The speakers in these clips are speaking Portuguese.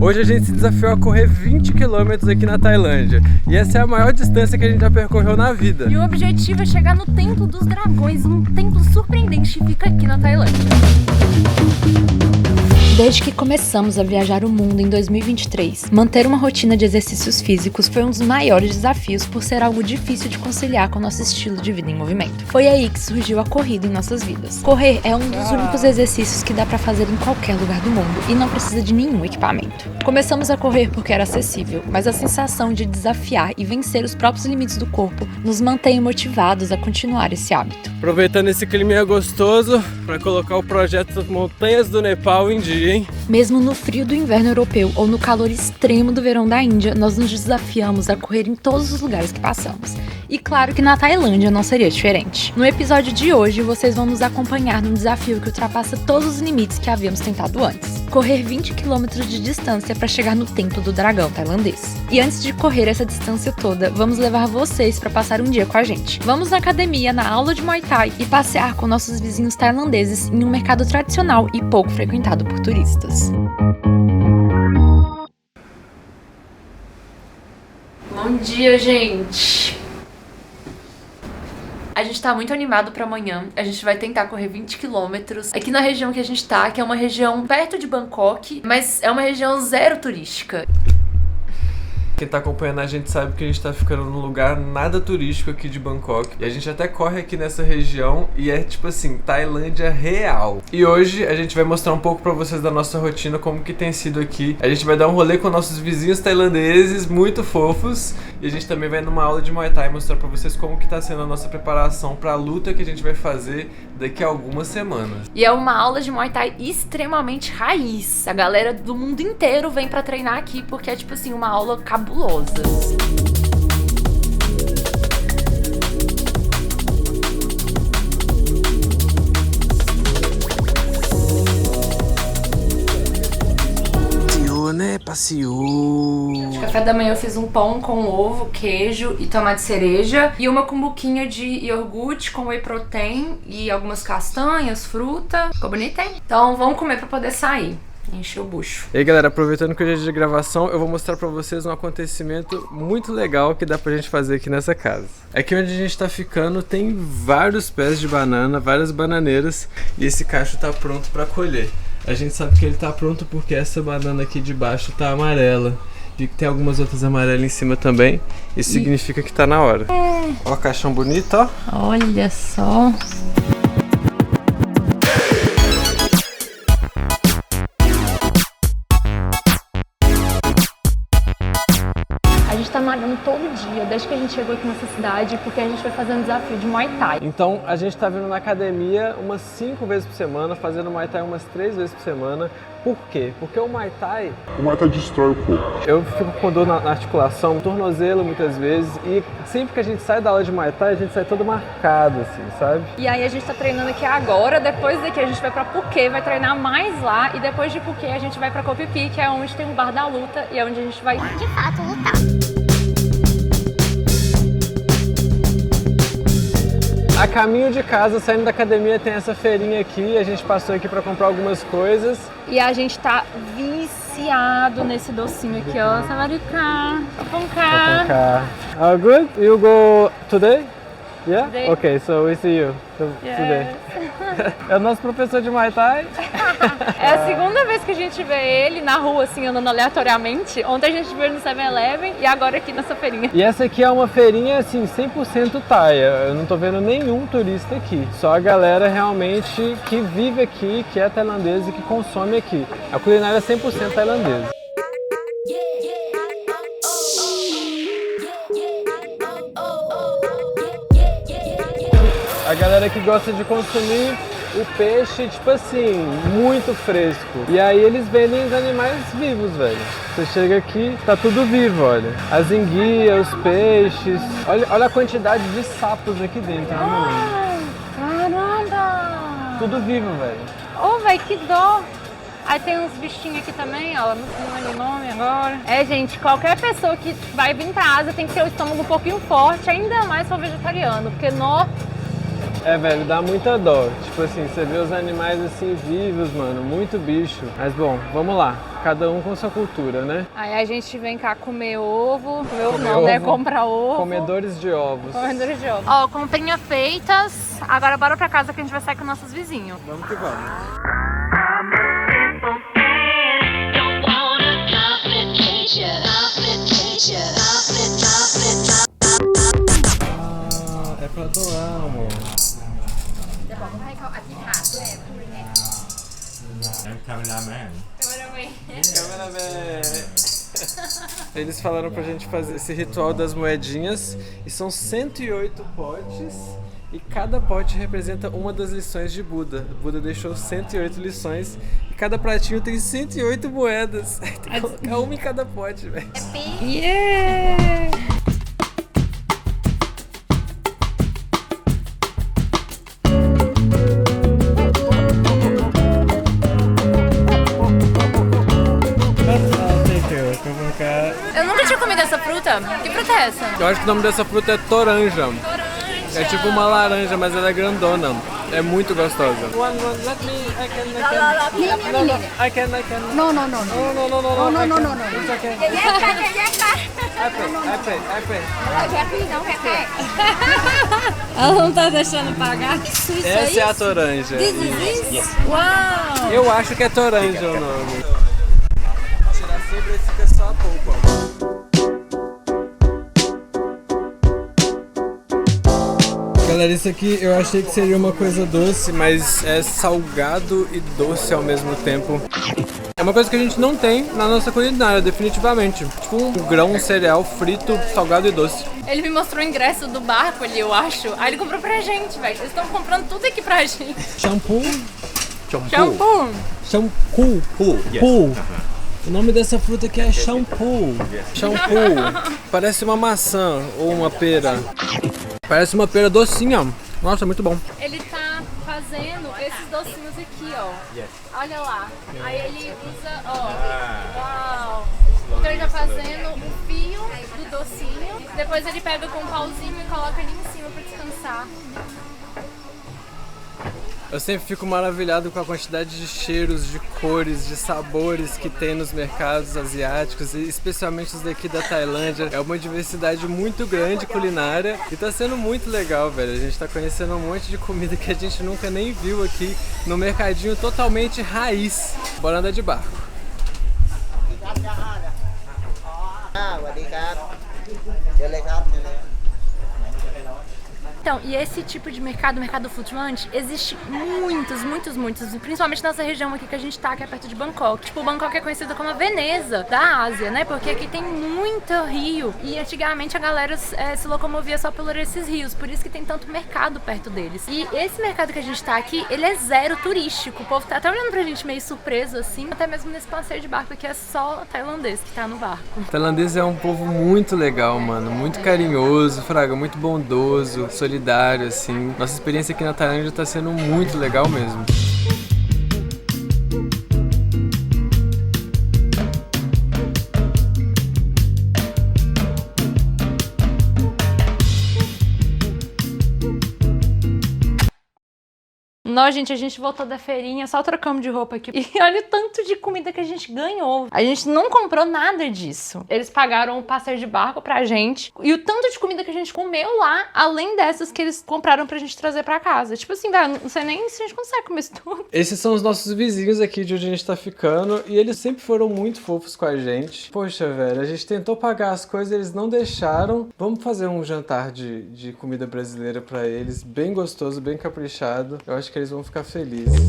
Hoje a gente se desafiou a correr 20 km aqui na Tailândia. E essa é a maior distância que a gente já percorreu na vida. E o objetivo é chegar no Templo dos Dragões, um templo surpreendente que fica aqui na Tailândia. Desde que começamos a viajar o mundo em 2023, manter uma rotina de exercícios físicos foi um dos maiores desafios por ser algo difícil de conciliar com nosso estilo de vida em movimento. Foi aí que surgiu a corrida em nossas vidas. Correr é um dos únicos exercícios que dá pra fazer em qualquer lugar do mundo e não precisa de nenhum equipamento. Começamos a correr porque era acessível, mas a sensação de desafiar e vencer os próprios limites do corpo nos mantém motivados a continuar esse hábito. Aproveitando esse clima gostoso para colocar o projeto das Montanhas do Nepal em dia, hein? Mesmo no frio do inverno europeu ou no calor extremo do verão da Índia, nós nos desafiamos a correr em todos os lugares que passamos. E claro que na Tailândia não seria diferente. No episódio de hoje, vocês vão nos acompanhar num desafio que ultrapassa todos os limites que havíamos tentado antes. Correr 20 km de distância para chegar no Templo do Dragão tailandês. E antes de correr essa distância toda, vamos levar vocês para passar um dia com a gente. Vamos na academia, na aula de Muay Thai e passear com nossos vizinhos tailandeses em um mercado tradicional e pouco frequentado por turistas. Bom dia, gente! A gente tá muito animado pra amanhã. A gente vai tentar correr 20 km aqui na região que a gente tá, que é uma região perto de Bangkok, mas é uma região zero turística. Quem tá acompanhando a gente sabe que a gente tá ficando num lugar nada turístico aqui de Bangkok. E a gente até corre aqui nessa região e é tipo assim, Tailândia real. E hoje a gente vai mostrar um pouco pra vocês da nossa rotina, como que tem sido aqui. A gente vai dar um rolê com nossos vizinhos tailandeses, muito fofos. E a gente também vai numa aula de Muay Thai mostrar pra vocês como que tá sendo a nossa preparação pra luta que a gente vai fazer daqui a algumas semanas. E é uma aula de Muay Thai extremamente raiz. A galera do mundo inteiro vem pra treinar aqui, porque é tipo assim, uma aula cabulosa. De café da manhã eu fiz um pão com ovo, queijo e tomate cereja e uma cumbuquinha de iogurte com whey protein e algumas castanhas, fruta. Ficou bonita, hein? Então vamos comer pra poder sair. Encher o bucho. E aí, galera, aproveitando que hoje é dia de gravação, eu vou mostrar pra vocês um acontecimento muito legal que dá pra gente fazer aqui nessa casa. Aqui onde a gente tá ficando tem vários pés de banana, várias bananeiras, e esse cacho tá pronto pra colher. A gente sabe que ele tá pronto porque essa banana aqui de baixo tá amarela. E tem algumas outras amarelas em cima também. Isso significa que tá na hora. Ó o caixão bonito, ó. Olha só. A gente tá malhando todo dia, desde que a gente chegou aqui nessa cidade, porque a gente vai fazer um desafio de Muay Thai. Então a gente tá vindo na academia umas 5 vezes por semana, fazendo Muay Thai umas 3 vezes por semana. Por quê? Porque o Muay Thai destrói o corpo. Eu fico com dor na articulação, tornozelo muitas vezes, e sempre que a gente sai da aula de Muay Thai, a gente sai todo marcado, assim, sabe? E aí a gente tá treinando aqui agora, depois daqui a gente vai pra Phuket, vai treinar mais lá, e depois de Phuket a gente vai pra Koh Phi Phi, que é onde tem o bar da luta, e é onde a gente vai, de fato, lutar. A caminho de casa, saindo da academia, tem essa feirinha aqui, a gente passou aqui pra comprar algumas coisas. E a gente tá viciado nesse docinho aqui, ó. Savarika, Paponka. All good? You go today? Yeah? Today. Okay, so we see you today. É o nosso professor de Muay Thai. É a segunda vez que a gente vê ele na rua, assim, andando aleatoriamente. Ontem a gente viu ele no 7-Eleven e agora aqui nessa feirinha. E essa aqui é uma feirinha, assim, 100% Thai. Eu não tô vendo nenhum turista aqui. Só a galera realmente que vive aqui, que é tailandesa e que consome aqui. A culinária é 100% tailandesa. A galera que gosta de consumir o peixe, tipo assim, muito fresco. E aí eles vendem os animais vivos, velho. Você chega aqui, tá tudo vivo, olha. As enguias, os peixes. Olha a quantidade de sapos aqui dentro, né, Caramba! Tudo vivo, velho. Ô, velho, que dó! Aí tem uns bichinhos aqui também, ó, não sei o nome agora. É, gente, qualquer pessoa que vai vir pra Ásia tem que ter o estômago um pouquinho forte, ainda mais se for vegetariano, porque É, velho, dá muita dó. Tipo assim, você vê os animais assim vivos, mano, muito bicho. Mas bom, vamos lá. Cada um com sua cultura, né? Aí a gente vem cá comer ovo. Comer ovo Comer não, né? ovo. Comprar ovo. Comedores de ovos. Comedores de ovo. Ó, comprinha feitas. Agora bora pra casa que a gente vai sair com nossos vizinhos. Vamos que vamos. É pra doar, amor. Cameraman. Eles falaram pra gente fazer esse ritual das moedinhas e são 108 potes e cada pote representa uma das lições de Buda. Buda deixou 108 lições e cada pratinho tem 108 moedas. Tem que colocar uma em cada pote, velho. Yeah! Eu nunca tinha comido essa fruta. Que fruta é essa? Eu acho que o nome dessa fruta é toranja. Toranja. É tipo uma laranja, mas ela é grandona. É muito gostosa. Let me, I can. No. No. It's okay. Ela não tá deixando pagar. Essa é a toranja. Uau! Eu acho que é toranja o nome. Tirar sempre e fica só a polpa. Galera, isso aqui eu achei que seria uma coisa doce, mas é salgado e doce ao mesmo tempo. É uma coisa que a gente não tem na nossa culinária, definitivamente. Tipo um grão, um cereal frito, salgado e doce. Ele me mostrou o ingresso do barco ali, eu acho. Aí ele comprou pra gente, velho. Eles estão comprando tudo aqui pra gente. Shampoo. Shampoo. Shampoo. O nome dessa fruta aqui é shampoo. Shampoo. Parece uma maçã ou uma pera. Parece uma pera docinha. Nossa, muito bom. Ele tá fazendo esses docinhos aqui, ó. Olha lá. Aí ele usa, ó. Uau. Então ele tá fazendo o fio do docinho. Depois ele pega com um pauzinho e coloca ali em cima pra descansar. Eu sempre fico maravilhado com a quantidade de cheiros, de cores, de sabores que tem nos mercados asiáticos, e especialmente os daqui da Tailândia. É uma diversidade muito grande culinária e tá sendo muito legal, velho. A gente tá conhecendo um monte de comida que a gente nunca nem viu aqui no mercadinho totalmente raiz. Bora andar de barco. Então, e esse tipo de mercado, mercado flutuante, existe muitos, principalmente nessa região aqui que a gente tá, que é perto de Bangkok. Tipo, Bangkok é conhecida como a Veneza da Ásia, né? Porque aqui tem muito rio e antigamente a galera se locomovia só por esses rios, por isso que tem tanto mercado perto deles. E esse mercado que a gente tá aqui, ele é zero turístico. O povo tá até olhando pra gente meio surpreso assim, até mesmo nesse passeio de barco aqui é só tailandês que tá no barco. O tailandês é um povo muito legal, mano, muito carinhoso, fraga, muito bondoso, solidário, assim. Nossa experiência aqui na Tailândia tá sendo muito legal mesmo. Não, gente, a gente voltou da feirinha, só trocamos de roupa aqui. E olha o tanto de comida que a gente ganhou. A gente não comprou nada disso. Eles pagaram o passeio de barco pra gente. E o tanto de comida que a gente comeu lá, além dessas que eles compraram pra gente trazer pra casa. Tipo assim, velho, não sei nem se a gente consegue comer isso tudo. Esses são os nossos vizinhos aqui de onde a gente tá ficando. E eles sempre foram muito fofos com a gente. Poxa, velho, a gente tentou pagar as coisas, eles não deixaram. Vamos fazer um jantar de comida brasileira pra eles. Bem gostoso, bem caprichado. Eu acho que eles vão ficar felizes.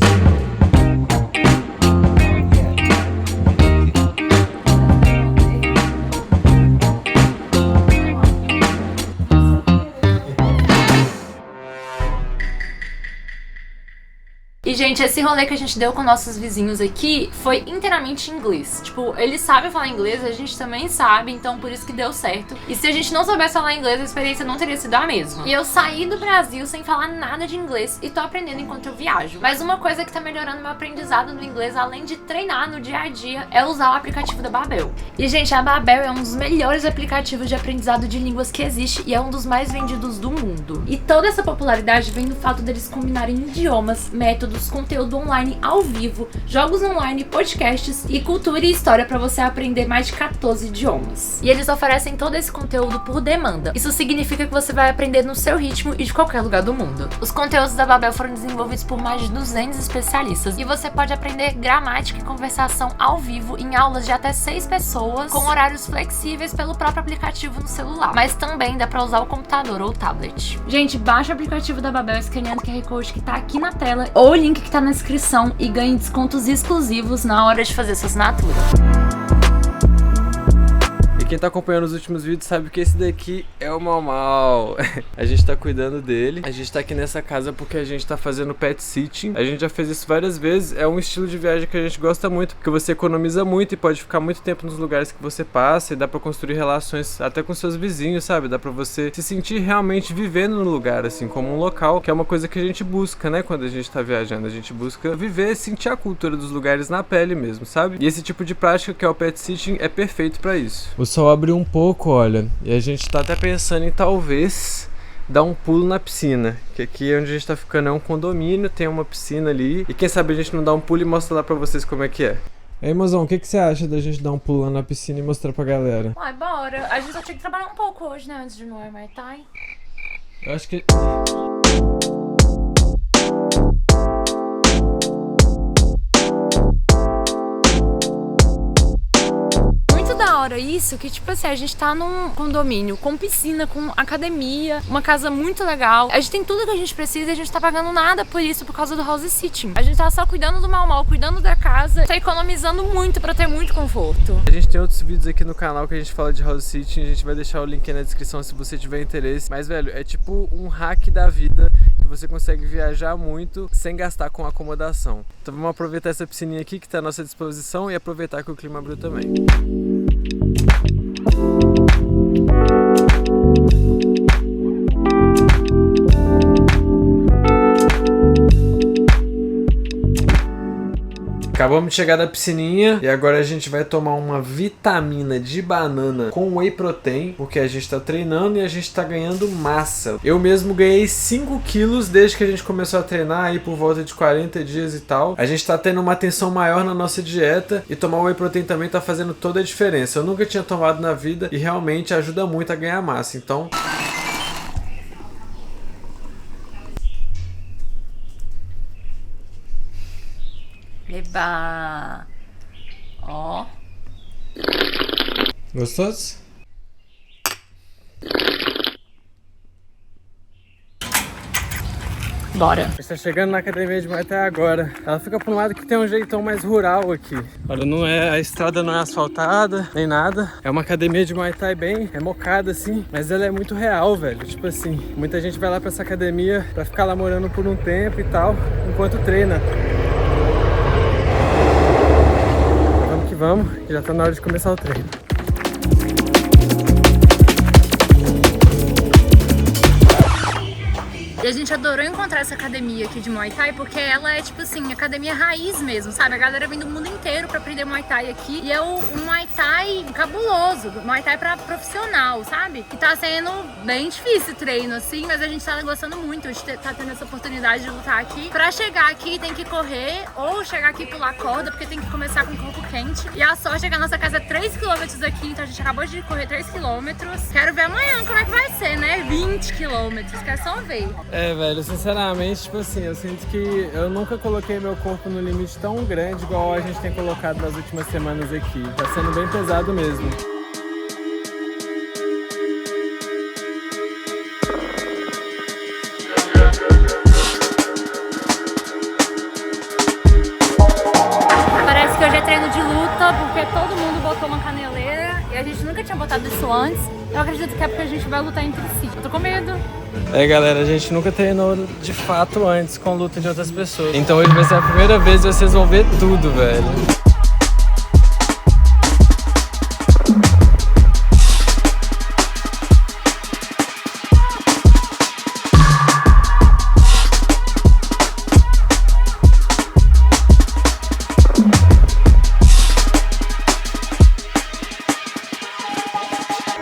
E, gente, esse rolê que a gente deu com nossos vizinhos aqui foi inteiramente em inglês. Tipo, eles sabem falar inglês, a gente também sabe, então por isso que deu certo. E se a gente não soubesse falar inglês, a experiência não teria sido a mesma. E eu saí do Brasil sem falar nada de inglês e tô aprendendo enquanto eu viajo. Mas uma coisa que tá melhorando meu aprendizado no inglês, além de treinar no dia a dia, é usar o aplicativo da Babel. E, gente, a Babel é um dos melhores aplicativos de aprendizado de línguas que existe e é um dos mais vendidos do mundo. E toda essa popularidade vem do fato deles combinarem idiomas, métodos, conteúdo online ao vivo, jogos online, podcasts e cultura e história pra você aprender mais de 14 idiomas. E eles oferecem todo esse conteúdo por demanda. Isso significa que você vai aprender no seu ritmo e de qualquer lugar do mundo. Os conteúdos da Babel foram desenvolvidos por mais de 200 especialistas e você pode aprender gramática e conversação ao vivo em aulas de até 6 pessoas com horários flexíveis pelo próprio aplicativo no celular. Mas também dá pra usar o computador ou o tablet. Gente, baixa o aplicativo da Babel escaneando o QR Code que tá aqui na tela ou o link que tá na descrição e ganhe descontos exclusivos na hora de fazer sua assinatura. Quem tá acompanhando os últimos vídeos sabe que esse daqui é o Mau Mau. A gente tá cuidando dele. A gente tá aqui nessa casa porque a gente tá fazendo pet sitting. A gente já fez isso várias vezes. É um estilo de viagem que a gente gosta muito, porque você economiza muito e pode ficar muito tempo nos lugares que você passa e dá pra construir relações até com seus vizinhos, sabe? Dá pra você se sentir realmente vivendo no lugar, assim, como um local, que é uma coisa que a gente busca, né? Quando a gente tá viajando, a gente busca viver, sentir a cultura dos lugares na pele mesmo, sabe? E esse tipo de prática que é o pet sitting é perfeito pra isso. O sol abriu um pouco, olha, e a gente tá até pensando em talvez dar um pulo na piscina, que aqui onde a gente tá ficando é um condomínio, tem uma piscina ali, e quem sabe a gente não dá um pulo e mostra lá pra vocês como é que é. Aí, mozão, o que você acha da gente dar um pulo lá na piscina e mostrar pra galera? Ai, bora. A gente só tinha que trabalhar um pouco hoje, né, antes de ir no Muay Thai. Eu acho que... Isso, que tipo assim, a gente tá num condomínio com piscina, com academia, uma casa muito legal. A gente tem tudo que a gente precisa e a gente tá pagando nada por isso, por causa do house sitting. A gente tá só cuidando do Mau Mau, cuidando da casa, tá economizando muito pra ter muito conforto. A gente tem outros vídeos aqui no canal que a gente fala de house sitting, a gente vai deixar o link aí na descrição se você tiver interesse. Mas, velho, é tipo um hack da vida que você consegue viajar muito sem gastar com acomodação. Então vamos aproveitar essa piscininha aqui que tá à nossa disposição e aproveitar que o clima abriu também. Acabamos de chegar da piscininha e agora a gente vai tomar uma vitamina de banana com whey protein, porque a gente tá treinando e a gente tá ganhando massa. Eu mesmo ganhei 5 quilos desde que a gente começou a treinar, aí por volta de 40 dias e tal. A gente tá tendo uma atenção maior na nossa dieta e tomar whey protein também tá fazendo toda a diferença. Eu nunca tinha tomado na vida e realmente ajuda muito a ganhar massa, então... Eba! Ó. Gostoso? Bora. A gente tá chegando na academia de Muay Thai agora. Ela fica pra um lado que tem um jeitão mais rural aqui. Olha, não é, a estrada não é asfaltada, nem nada. É uma academia de Muay Thai bem remocada assim, mas ela é muito real, velho. Tipo assim, muita gente vai lá pra essa academia pra ficar lá morando por um tempo e tal, enquanto treina. Vamos, que já tá na hora de começar o treino. E a gente adorou encontrar essa academia aqui de Muay Thai, porque ela é tipo assim, academia raiz mesmo, sabe? A galera vem do mundo inteiro pra aprender Muay Thai aqui. E é um Muay Thai cabuloso, Muay Thai pra profissional, sabe? Que tá sendo bem difícil o treino, assim, mas a gente tá gostando muito de tá tendo essa oportunidade de lutar aqui. Pra chegar aqui tem que correr, ou chegar aqui e pular corda, porque tem que começar com o corpo quente. E a sorte é que a nossa casa é 3 km aqui, então a gente acabou de correr 3 km. Quero ver amanhã como é que vai ser, né? 20 km, quero só ver. É, velho, sinceramente, tipo assim, eu sinto que eu nunca coloquei meu corpo no limite tão grande igual a gente tem colocado nas últimas semanas aqui. Tá sendo bem pesado mesmo. Parece que hoje é treino de luta, porque todo mundo botou uma caneleira e a gente nunca tinha botado isso antes. Eu acredito que é porque a gente vai lutar entre si. Eu tô com medo. É, galera, a gente nunca treinou de fato antes com luta de outras pessoas. Então hoje vai ser a primeira vez e vocês vão ver tudo, velho.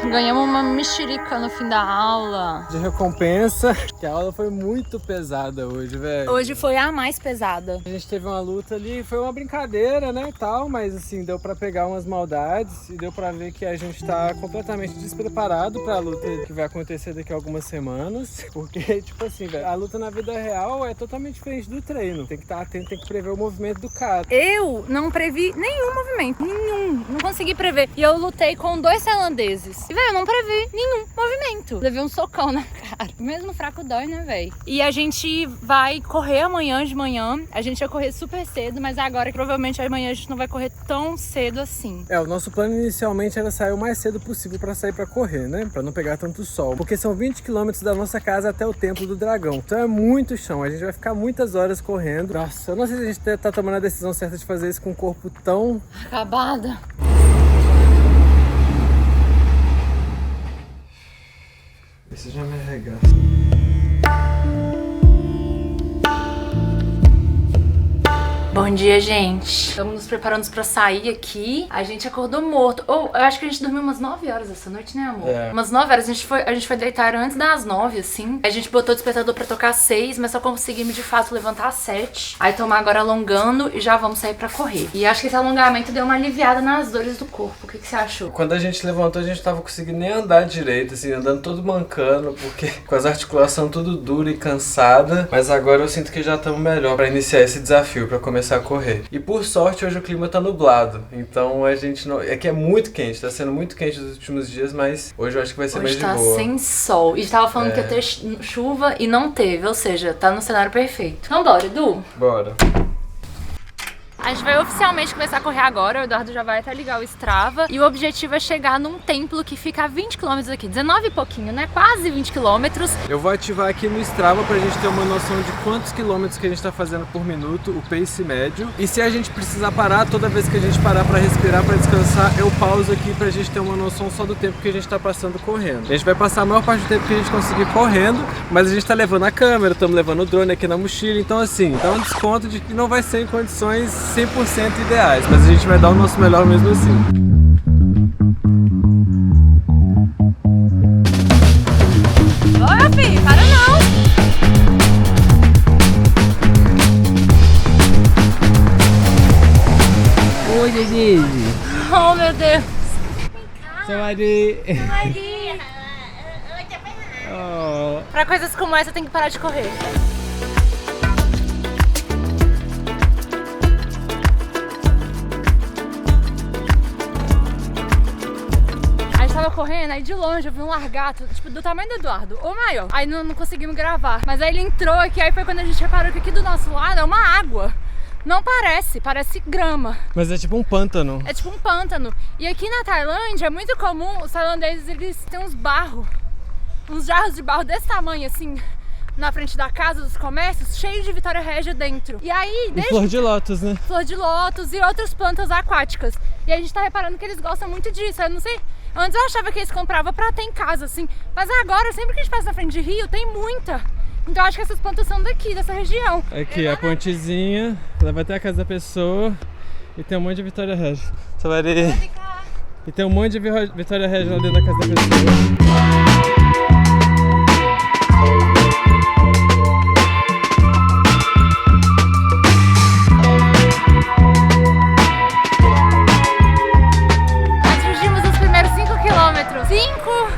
Ganhamos uma mexerica no fim da aula. De recompensa, que a aula foi muito pesada hoje, velho. Hoje foi a mais pesada. A gente teve uma luta ali, foi uma brincadeira, né, tal, mas assim, deu pra pegar umas maldades e deu pra ver que a gente tá completamente despreparado pra luta que vai acontecer daqui a algumas semanas, porque, tipo assim, velho, a luta na vida real é totalmente diferente do treino. Tem que estar atento, tem que prever o movimento do cara. Eu não previ nenhum movimento, nenhum. Não consegui prever. E eu lutei com 2 tailandeses. E, velho, eu não previ nenhum movimento. Levei um socão na cara. Mesmo fraco dói, né, velho? E a gente vai correr amanhã de manhã. A gente ia correr super cedo, mas agora provavelmente amanhã a gente não vai correr tão cedo assim. É, o nosso plano inicialmente era sair o mais cedo possível pra sair pra correr, né? Pra não pegar tanto sol. Porque são 20 km da nossa casa até o Templo do Dragão. Então é muito chão. A gente vai ficar muitas horas correndo. Nossa, eu não sei se a gente tá tomando a decisão certa de fazer isso com um corpo tão... Acabada. Isso já me arregaça. Bom dia, gente. Estamos nos preparando pra sair aqui. A gente acordou morto. Ou, eu acho que a gente dormiu umas 9 horas essa noite, né, amor? É. Umas 9 horas. A gente foi deitar antes das 9, assim. A gente botou o despertador pra tocar às 6, mas só conseguimos, de fato, levantar às 7. Aí tomar agora alongando e já vamos sair pra correr. E acho que esse alongamento deu uma aliviada nas dores do corpo. O que você achou? Quando a gente levantou, a gente tava conseguindo nem andar direito, assim, andando todo mancando, porque com as articulações tudo dura e cansada. Mas agora eu sinto que já estamos melhor pra iniciar esse desafio, pra começar a correr. E por sorte, hoje o clima tá nublado. Então a gente não... É que é muito quente, tá sendo muito quente nos últimos dias, mas hoje eu acho que vai ser mais de boa. Hoje tá sem sol. E tava falando que ia ter chuva e não teve, ou seja, tá no cenário perfeito. Então bora, Edu? Bora. A gente vai oficialmente começar a correr agora, o Eduardo já vai até ligar o Strava. E o objetivo é chegar num templo que fica a 20 km daqui, 19 e pouquinho, né? Quase 20 km. Eu vou ativar aqui no Strava pra gente ter uma noção de quantos quilômetros que a gente tá fazendo por minuto, o pace médio. E se a gente precisar parar, toda vez que a gente parar pra respirar, pra descansar, eu pauso aqui pra gente ter uma noção só do tempo que a gente tá passando correndo. A gente vai passar a maior parte do tempo que a gente conseguir correndo, mas a gente tá levando a câmera, estamos levando o drone aqui na mochila, então assim, dá um desconto de que não vai ser em condições 100% ideais, mas a gente vai dar o nosso melhor mesmo assim. Ô, filho, para não! Oi, Gigi! Oh, meu Deus! Sawadee! Oh. Pra coisas como essa, tem que parar de correr. Tava correndo, aí de longe eu vi um largato, tipo, do tamanho do Eduardo, ou maior. Aí não conseguimos gravar. Mas aí ele entrou aqui, aí foi quando a gente reparou que aqui do nosso lado é uma água. Não parece grama. Mas é tipo um pântano. É tipo um pântano. E aqui na Tailândia é muito comum, os tailandeses, eles têm uns jarros de barro desse tamanho, assim, na frente da casa, dos comércios, cheio de Vitória Régia dentro. E aí... E flor de lótus, né? Flor de lótus e outras plantas aquáticas. E a gente tá reparando que eles gostam muito disso. Eu não sei... Antes eu achava que eles compravam pra ter em casa, assim. Mas agora, sempre que a gente passa na frente de rio, tem muita. Então eu acho que essas plantas são daqui, dessa região. Aqui, a pontezinha, leva até a casa da pessoa. E tem um monte de Vitória Régia. E tem um monte de Vitória Régia lá dentro da casa da pessoa.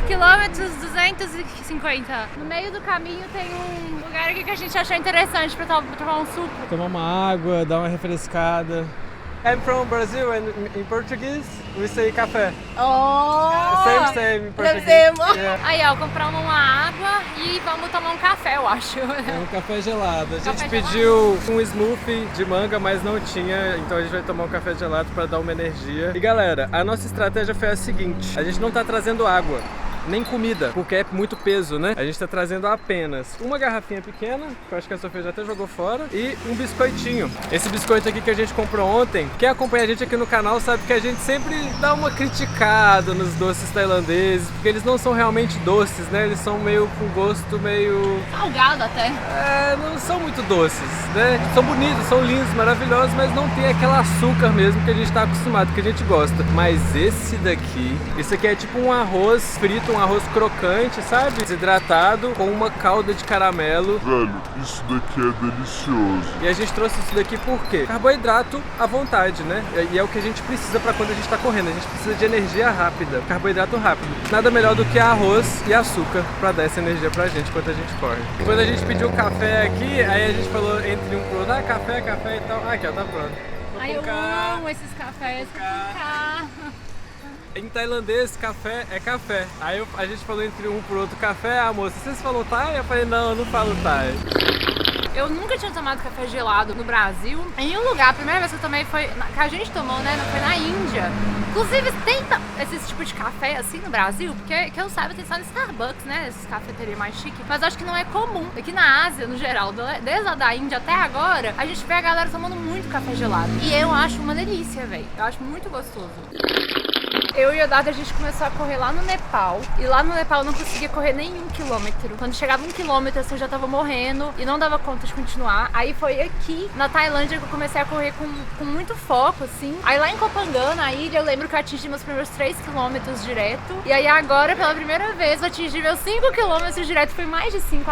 Quilômetros 250. No meio do caminho tem um lugar aqui que a gente achou interessante pra tomar um suco. Tomar uma água, dar uma refrescada. I'm from Brazil and in Portuguese we say café. Oh! Same in Portuguese. Yeah. Aí, ó, compramos uma água e vamos tomar um café, eu acho. É um café gelado. A gente Café pediu um smoothie de manga, mas não tinha, então a gente vai tomar um café gelado para dar uma energia. E galera, a nossa estratégia foi a seguinte: a gente não tá trazendo água. nem comida, porque é muito peso, né? A gente tá trazendo apenas uma garrafinha pequena, que eu acho que a Sofia já até jogou fora, e um biscoitinho. Esse biscoito aqui que a gente comprou ontem, quem acompanha a gente aqui no canal sabe que a gente sempre dá uma criticada nos doces tailandeses, porque eles não são realmente doces, né? Eles são meio com gosto meio... salgado até. Não são muito doces, né? São bonitos, são lindos, maravilhosos, mas não tem aquele açúcar mesmo que a gente tá acostumado, que a gente gosta. Mas esse daqui, esse aqui é tipo um arroz frito, um arroz crocante, sabe? Desidratado, com uma calda de caramelo. Velho, isso daqui é delicioso. E a gente trouxe isso daqui por quê? Carboidrato à vontade, né? E é o que a gente precisa pra quando a gente tá correndo. A gente precisa de energia rápida, carboidrato rápido. Nada melhor do que arroz e açúcar pra dar essa energia pra gente enquanto a gente corre. Quando a gente pediu café aqui, aí a gente falou entre um pro outro, café e tal. Aqui, ó, tá pronto. Ai, eu amo esses cafés com K. Em tailandês, café é café. Aí a gente falou entre um pro outro, café, moça, vocês falam Thai? Eu falei, não, eu não falo Thai. Eu nunca tinha tomado café gelado no Brasil. Em um lugar, a primeira vez que eu tomei foi... que a gente tomou, né? Foi na Índia. Inclusive, tem esse tipo de café assim no Brasil? Porque, que eu saiba, tem só no Starbucks, né? Esses cafeterias mais chiques. Mas acho que não é comum. Aqui na Ásia, no geral, desde lá da Índia até agora, a gente vê a galera tomando muito café gelado. E eu acho uma delícia, velho. Eu acho muito gostoso. Eu e o Dada, a gente começou a correr lá no Nepal. E lá no Nepal eu não conseguia correr nem 1 quilômetro. Quando chegava 1 quilômetro, assim, eu já tava morrendo e não dava conta de continuar. Aí foi aqui, na Tailândia, que eu comecei a correr com muito foco, assim. Aí lá em Koh Phangan, na ilha, eu lembro que eu atingi meus primeiros 3 quilômetros direto. E aí agora, pela primeira vez, eu atingi meus 5 quilômetros direto. Foi mais de 5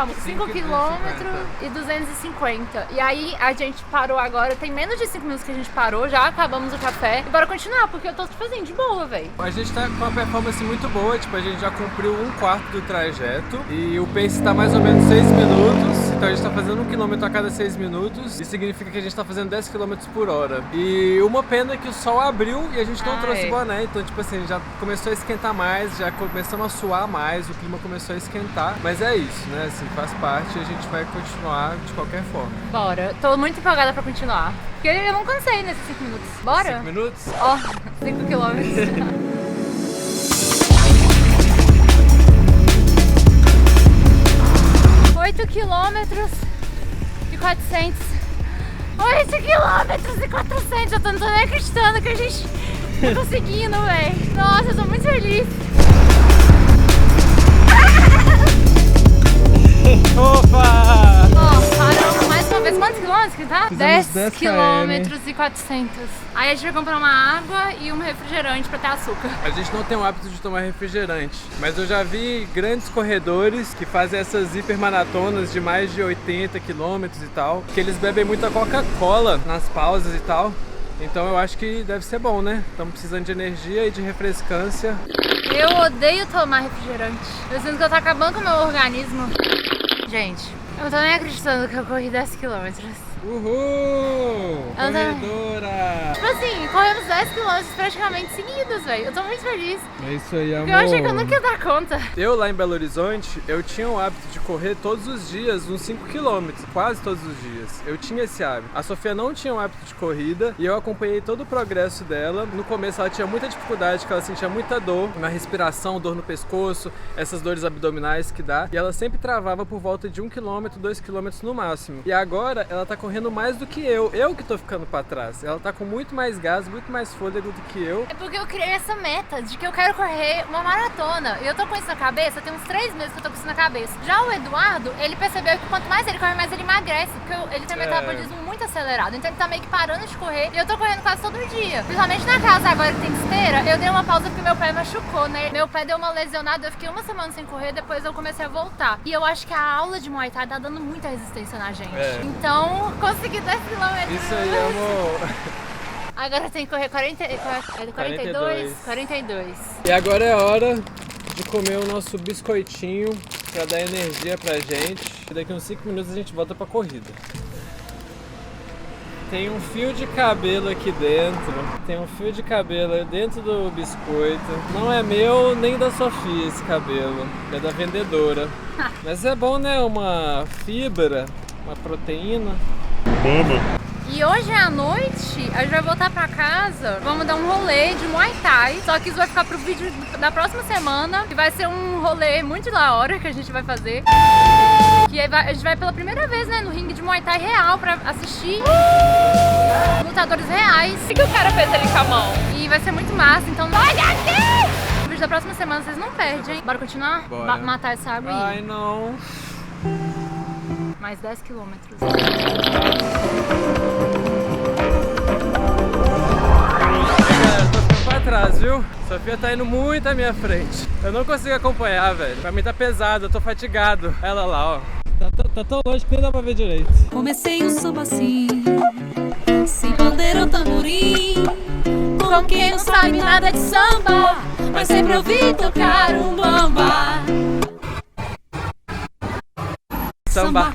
quilômetros e 250. E aí a gente parou agora, tem menos de 5 minutos que a gente parou, já acabamos o café. E bora continuar, porque eu tô fazendo de boa, velho. A gente tá com uma performance muito boa, tipo, a gente já cumpriu 1/4 do trajeto e o pace tá mais ou menos 6 minutos, então a gente tá fazendo 1 km a cada 6 minutos, isso significa que a gente tá fazendo 10 km por hora. E uma pena é que o sol abriu e a gente não trouxe boné, então tipo assim, já começou a esquentar mais, já começamos a suar mais, o clima começou a esquentar, mas é isso, né, assim, faz parte e a gente vai continuar de qualquer forma. Bora, tô muito empolgada pra continuar, porque eu não cansei nesses 5 minutos. Bora? 5 minutos? Ó, 5 quilômetros. 8 quilômetros e 400. 8 quilômetros e 400. Eu não tô nem acreditando que a gente tá conseguindo, velho. Nossa, eu tô muito feliz. Opa! Ó, paramos mais uma vez. Quantos quilômetros que tá? 10 10 quilômetros e 400. Aí a gente vai comprar uma água e um refrigerante pra ter açúcar. A gente não tem o hábito de tomar refrigerante, mas eu já vi grandes corredores que fazem essas hipermaratonas de mais de 80 quilômetros e tal, que eles bebem muita Coca-Cola nas pausas e tal. Então eu acho que deve ser bom, né? Estamos precisando de energia e de refrescância. Eu odeio tomar refrigerante. Eu sinto que eu tô acabando com o meu organismo. Gente, eu não tô nem acreditando que eu corri 10 quilômetros. Uhul! Corredora! Tipo assim, corremos 10 quilômetros praticamente seguidos, velho. Eu tô muito feliz. É isso aí, amor. Porque eu achei que eu nunca ia dar conta. Eu lá em Belo Horizonte, eu tinha o hábito de correr todos os dias uns 5 km, quase todos os dias. Eu tinha esse hábito. A Sofia não tinha o hábito de corrida e eu acompanhei todo o progresso dela. No começo ela tinha muita dificuldade, porque ela sentia muita dor na respiração, dor no pescoço, essas dores abdominais que dá. E ela sempre travava por volta de 1 km, 2 km no máximo. E agora ela tá correndo mais do que eu que tô ficando pra trás. Ela tá com muito mais gás, muito mais fôlego do que eu. É porque eu criei essa meta de que eu quero correr uma maratona. E eu tô com isso na cabeça, tem uns 3 meses que eu tô com isso na cabeça. Já o Eduardo, ele percebeu que quanto mais ele corre, mais ele emagrece. Porque ele tem um metabolismo muito acelerado. Então ele tá meio que parando de correr. E eu tô correndo quase todo dia. Principalmente na casa agora que tem esteira, eu dei uma pausa porque meu pé machucou, né? Meu pé deu uma lesionada, eu fiquei 1 semana sem correr, depois eu comecei a voltar. E eu acho que a aula de Muay Thai tá dando muita resistência na gente. Então, consegui 10 km. Isso aí, amor. Agora tem que correr 42. E agora é hora de comer o nosso biscoitinho pra dar energia pra gente. E daqui uns 5 minutos a gente volta pra corrida. Tem um fio de cabelo aqui dentro. Tem um fio de cabelo dentro do biscoito. Não é meu nem da Sofia esse cabelo. É da vendedora. Mas é bom, né? Uma fibra, uma proteína. Mama. E hoje à noite a gente vai voltar pra casa, vamos dar um rolê de Muay Thai. Só que isso vai ficar pro vídeo da próxima semana, que vai ser um rolê muito da hora que a gente vai fazer. Que a gente vai pela primeira vez, né, no ringue de Muay Thai real pra assistir lutadores reais. O que o cara fez ali com a mão? E vai ser muito massa, então olha aqui! O vídeo da próxima semana vocês não perdem, hein? Bora continuar? Bora. Matar essa água aí. Ai, não. Mais 10 quilômetros. Galera, tô ficando pra trás, viu? Sofia tá indo muito à minha frente. Eu não consigo acompanhar, velho. Pra mim tá pesado, eu tô fatigado. Ela lá, ó. Tá tão longe que nem dá pra ver direito. Comecei o samba assim, sem pandeiro ou tamborim. Com quem não sabe nada de samba, mas sempre ouvi tocar um bamba. Samba.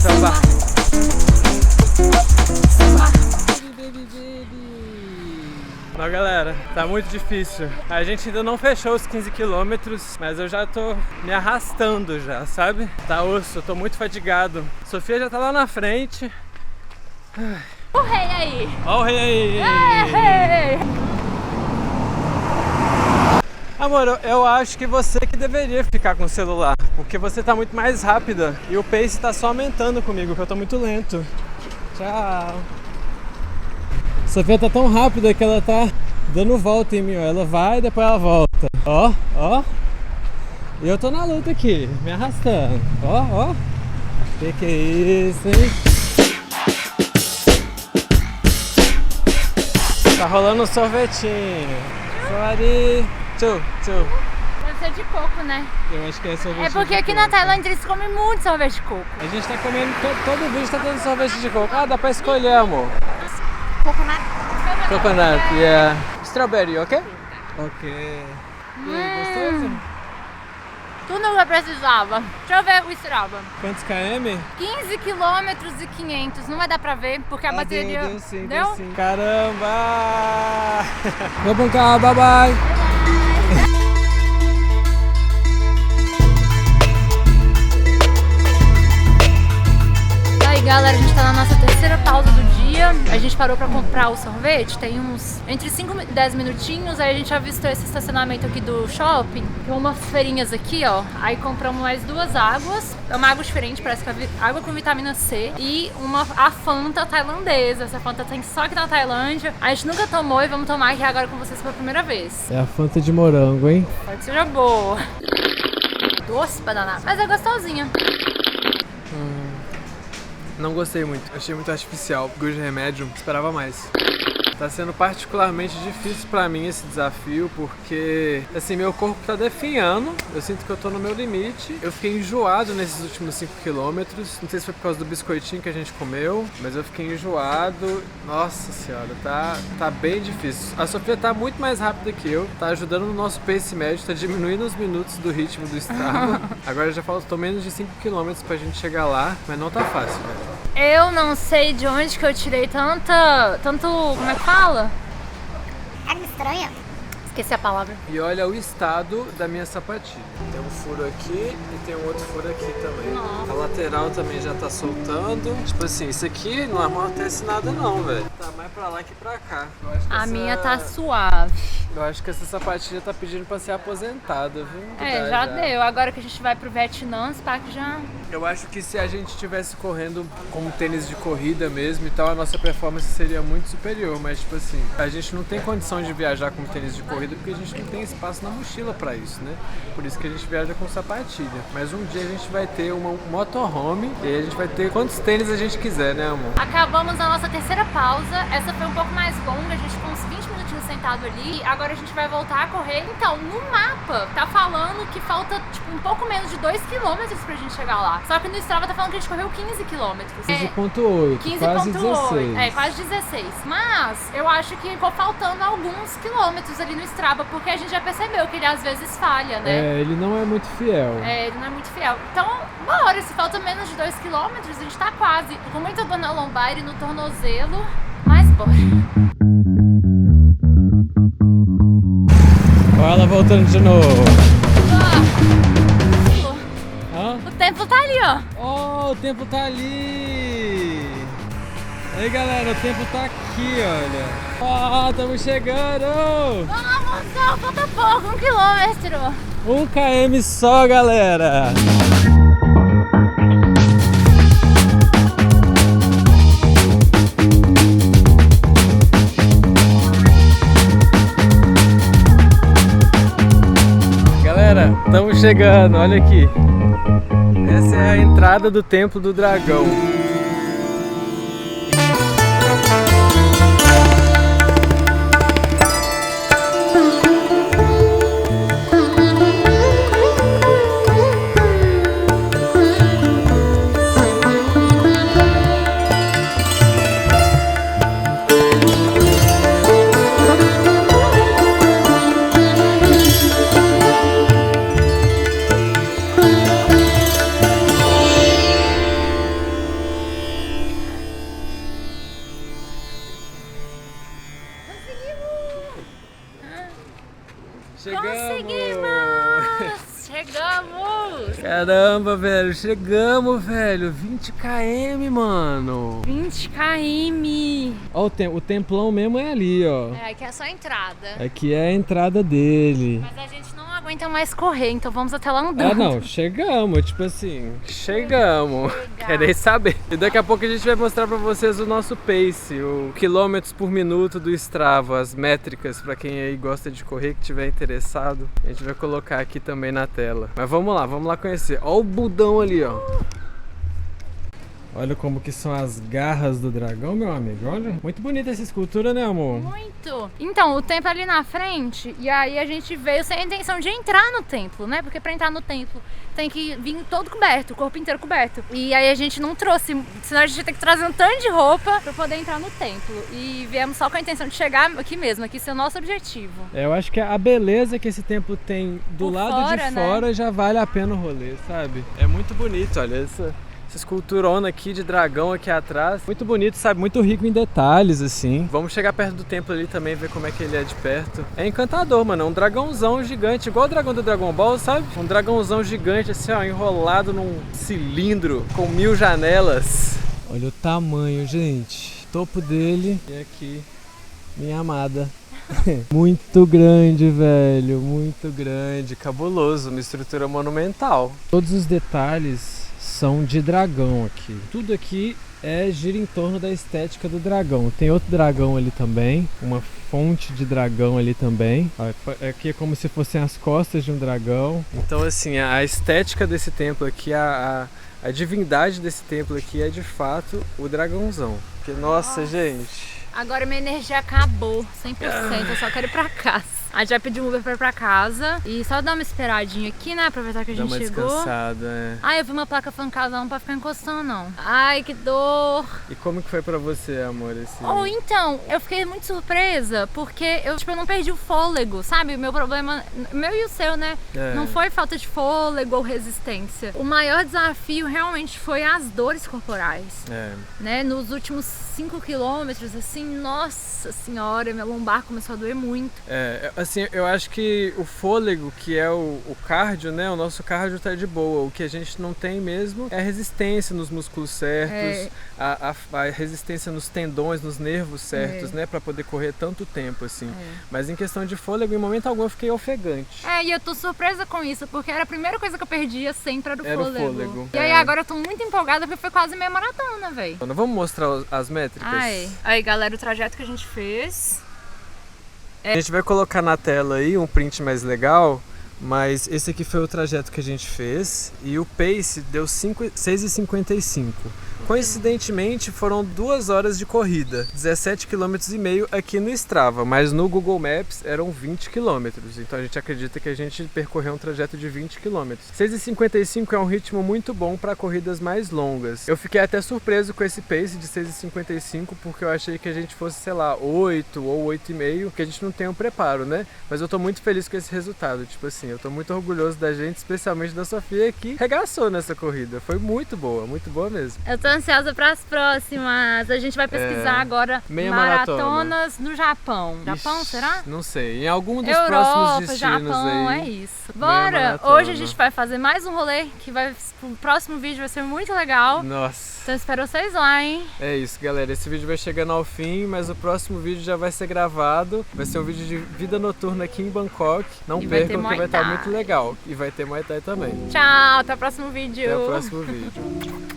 Samba. Não, galera, tá muito difícil. A gente ainda não fechou os 15 quilômetros, mas eu já tô me arrastando já, sabe? Tá osso, eu tô muito fatigado. Sofia já tá lá na frente. O rei aí! Ó o rei aí! Rei! Amor, eu acho que você que deveria ficar com o celular, porque você tá muito mais rápida e o pace tá só aumentando comigo, que eu tô muito lento. Tchau! Sofia tá tão rápida que ela tá dando volta em mim, ó. Ela vai e depois ela volta. Ó, ó. E eu tô na luta aqui, me arrastando. Ó, ó. Que é isso, hein? Tá rolando um sorvetinho. Sorry. Tchau, tchau. Deve ser de coco, né? Eu acho que é sorvete. É porque aqui na Tailândia eles comem muito sorvete de coco. A gente tá comendo, todo vídeo tá dando sorvete de coco. Ah, dá pra escolher, amor. Coconut, yeah. Strawberry, ok? Ok. Gostoso? Tudo que eu precisava. Deixa eu ver o estrava. Quantos km? 15 km e 500. Não vai dar pra ver, porque a bateria... Deu sim, Deu? deu sim. Caramba! Vou pro carro, bye bye! Aí, galera, a gente tá na nossa terceira pausa do dia. A gente parou pra comprar o sorvete, tem uns entre 5 e 10 minutinhos. Aí a gente avistou esse estacionamento aqui do shopping. Tem umas feirinhas aqui, ó. Aí compramos mais 2 águas. É uma água diferente, parece que é água com vitamina C. E a Fanta tailandesa. Essa Fanta tem só aqui na Tailândia. A gente nunca tomou e vamos tomar aqui agora com vocês pela primeira vez. É a Fanta de morango, hein? Pode que seja boa. Doce pra danar, mas é gostosinha. Não gostei muito, achei muito artificial. Gosto de remédio, esperava mais. Tá sendo particularmente difícil pra mim esse desafio, porque assim, meu corpo tá definhando, eu sinto que eu tô no meu limite. Eu fiquei enjoado nesses últimos 5 quilômetros, não sei se foi por causa do biscoitinho que a gente comeu, mas eu fiquei enjoado. Nossa senhora, tá bem difícil. A Sofia tá muito mais rápida que eu, tá ajudando no nosso pace médio, tá diminuindo os minutos do ritmo do Strava. Agora já faltam menos de 5 quilômetros pra gente chegar lá, mas não tá fácil, velho. Eu não sei de onde que eu tirei tanto, como é que fala? Carne estranha. Esqueci a palavra. E olha o estado da minha sapatilha. Tem um furo aqui e tem um outro furo aqui também. Nossa. A lateral também já tá soltando. Tipo assim, isso aqui não amortece nada não, velho. Tá mais pra lá que pra cá. Eu acho que A minha tá suave. Eu acho que essa sapatilha tá pedindo pra ser aposentada, viu? É, já deu. Agora que a gente vai pro Vietnã, esse parque já... Eu acho que se a gente estivesse correndo com tênis de corrida mesmo e tal, a nossa performance seria muito superior. Mas, tipo assim, a gente não tem condição de viajar com tênis de corrida porque a gente não tem espaço na mochila pra isso, né? Por isso que a gente viaja com sapatilha. Mas um dia a gente vai ter uma motorhome e aí a gente vai ter quantos tênis a gente quiser, né, amor? Acabamos a nossa terceira pausa. Essa foi um pouco mais longa, a gente ficou uns 20 minutinhos sentado ali. Agora a gente vai voltar a correr. Então, no mapa, tá falando que falta, tipo, um pouco menos de 2 km pra gente chegar lá. Só que no Strava tá falando que a gente correu 15 km. 15,8, 15,8. É, quase 16. Mas eu acho que ficou faltando alguns quilômetros ali no Strava, porque a gente já percebeu que ele às vezes falha, né? É, ele não é muito fiel. É, ele não é muito fiel. Então, bora, se falta menos de 2 km, a gente tá quase. Com muita dor na lombar e no tornozelo, mas bora. Olha ela voltando de novo. O tempo tá ali, ó. Oh, o tempo tá ali! Aí galera, o tempo tá aqui, olha. Ó, estamos chegando! Vamos, só falta pouco, 1 quilômetro. 1 km só, galera! Galera, estamos chegando, olha aqui. Essa é a entrada do Templo do Dragão. Chegamos! Caramba, velho, chegamos, velho. 20 km, mano. 20 km. Ó, o templão mesmo é ali, ó. É, aqui é só a entrada. Aqui é a entrada dele. Mas a gente não aguenta mais correr, então vamos até lá andando. Ah, não, chegamos, tipo assim, chegamos. Querem saber? E daqui a pouco a gente vai mostrar pra vocês o nosso pace, o quilômetros por minuto do Strava, as métricas pra quem aí gosta de correr, que tiver interessado. A gente vai colocar aqui também na tela. Mas vamos lá conhecer. Ó o budão ali, ó. Olha como que são as garras do dragão, meu amigo. Olha, muito bonita essa escultura, né, amor? Muito! Então, o templo é ali na frente, e aí a gente veio sem a intenção de entrar no templo, né? Porque pra entrar no templo tem que vir todo coberto, o corpo inteiro coberto. E aí a gente não trouxe, senão a gente ia ter que trazer um tanto de roupa pra poder entrar no templo. E viemos só com a intenção de chegar aqui mesmo, aqui ser o nosso objetivo. É, eu acho que a beleza que esse templo tem do Por lado fora, de fora já vale a pena o rolê, sabe? É muito bonito, olha essa esculturona aqui de dragão aqui atrás. Muito bonito, sabe? Muito rico em detalhes, assim. Vamos chegar perto do templo ali também, ver como é que ele é de perto. É encantador, mano. É um dragãozão gigante, igual o dragão do Dragon Ball, sabe? Um dragãozão gigante, assim, ó, enrolado num cilindro com 1000 janelas. Olha o tamanho, gente. Topo dele. E aqui, minha amada. Muito grande, velho. Muito grande. Cabuloso. Uma estrutura monumental. Todos os detalhes são de dragão aqui. Tudo aqui gira em torno da estética do dragão. Tem outro dragão ali também, uma fonte de dragão ali também. Aqui é como se fossem as costas de um dragão. Então assim, a estética desse templo aqui, a divindade desse templo aqui é de fato o dragãozão. Porque, nossa, gente... Agora minha energia acabou, 100%, eu só quero ir pra casa. A gente vai pedir um Uber pra ir pra casa e só dar uma esperadinha aqui, né? Aproveitar que a gente chegou. Dá uma descansada, é. Ai, eu vi uma placa falando casa não pra ficar encostando, não. Ai, que dor. E como que foi pra você, amor, esse... Oh, então, eu fiquei muito surpresa porque eu não perdi o fôlego, sabe? O meu problema, meu e o seu, né? Não foi falta de fôlego ou resistência. O maior desafio realmente foi as dores corporais. Né? Nos últimos 5 quilômetros, assim, nossa senhora, minha lombar começou a doer muito. Assim, eu acho que o fôlego, que é o cardio, né? O nosso cardio tá de boa. O que a gente não tem mesmo é a resistência nos músculos certos, a resistência nos tendões, nos nervos certos, né? Pra poder correr tanto tempo, assim. Mas em questão de fôlego, em momento algum eu fiquei ofegante. E eu tô surpresa com isso, porque era a primeira coisa que eu perdia sempre era o fôlego. E aí agora eu tô muito empolgada, porque foi quase meia maratona, velho. Vamos mostrar as métricas? Aí, galera, o trajeto que a gente fez... A gente vai colocar na tela aí um print mais legal, mas esse aqui foi o trajeto que a gente fez e o pace deu 6,55. Coincidentemente foram 2 horas de corrida, 17,5 km aqui no Strava, mas no Google Maps eram 20 km, então a gente acredita que a gente percorreu um trajeto de 20 km. 6,55 é um ritmo muito bom para corridas mais longas. Eu fiquei até surpreso com esse pace de 6,55 porque eu achei que a gente fosse, sei lá, 8 ou 8,5, porque a gente não tem um preparo, né? Mas eu tô muito feliz com esse resultado, tipo assim, eu tô muito orgulhoso da gente, especialmente da Sofia, que regaçou nessa corrida. Foi muito boa mesmo. Eu tô ansiosa para as próximas. A gente vai pesquisar agora meia maratonas no Japão. Japão, Ixi, será? Não sei. Em algum dos Europa, próximos destinos Japão, aí. é isso. meia Bora! maratona. Hoje a gente vai fazer mais um rolê que o próximo vídeo vai ser muito legal. Nossa. Então espero vocês lá, hein? É isso, galera. Esse vídeo vai chegando ao fim, mas o próximo vídeo já vai ser gravado. Vai ser um vídeo de vida noturna aqui em Bangkok. Não E vai ter percam que Muay vai estar Thai. muito legal. E vai ter Muay Thai também. Tchau, até o próximo vídeo. Até o próximo vídeo.